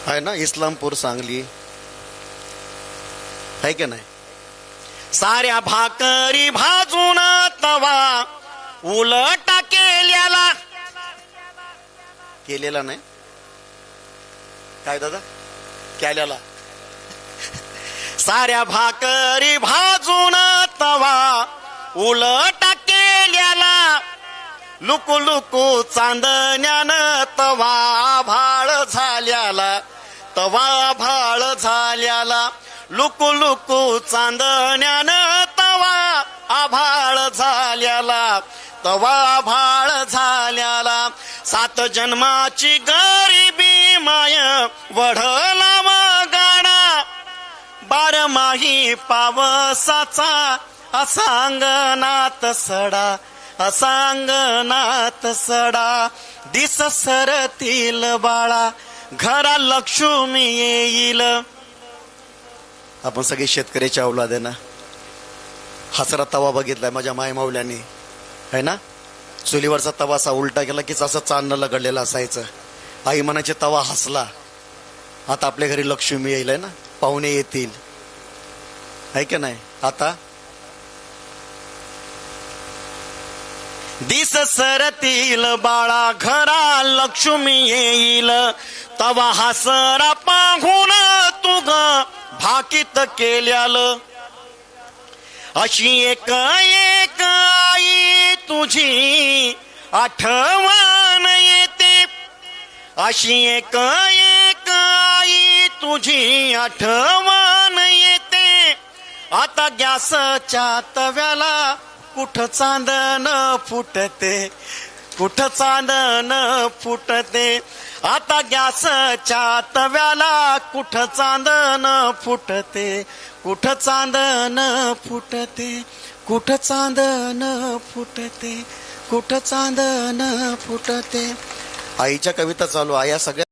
आहे ना, इस्लामपूर सांगली आहे की नाही. साऱ्या भाकरी भाजून तवा उलटा केलेला नाही काय दादा, केलेला. साऱ्या भाकरी भाजून तवा उलटा केल्याला, लुकू लुकू चांदण्यानं तवा भाळ झाल्याला, तवा भाळ झाल्याला, लुकू लुकू चांदण्यानं तवा आभाळ झाल्याला, तवा भाळ झाल्याला. 7 जन्माची गरिबी माय वढला गाडा, 12 माही पावसाचा असांगनात सडा, असांगनात सडा. दिस सरतील बाळा घरा लक्ष्मी येईल. आपण सगळे शेतकऱ्याची औलाद आहे ना. हसरा तवा बघितलाय माझ्या मायमावल्याने आहे ना. चुलीवरचा तवा असा उलटा गेला की असं चांदणं लगडलेलं असायचं. आई म्हणायचे तवा हसला, आता आपल्या घरी लक्ष्मी येईल आहे ना, पाहुणे येतील आहे की नाही. आता दिस सरतील बाळा घरा लक्ष्मी येईल, तवा हसरा पाहून तू ग भाकीत केल्याल. अशी एक एक आई तुझी आठवण येते, अशी एक एक आई तुझी आठवण येते. आता गॅसच्या तव्याला कुठं चांदण फुटते, कुठं चांदण फुटते. आता गॅसच्या तव्याला कुठं चांदण फुटते, कुठं चांदण फुटते, कुठं चांदण फुटते, कुठं चांदण फुटते. आईच्या कविता चालू. आया सगळ्या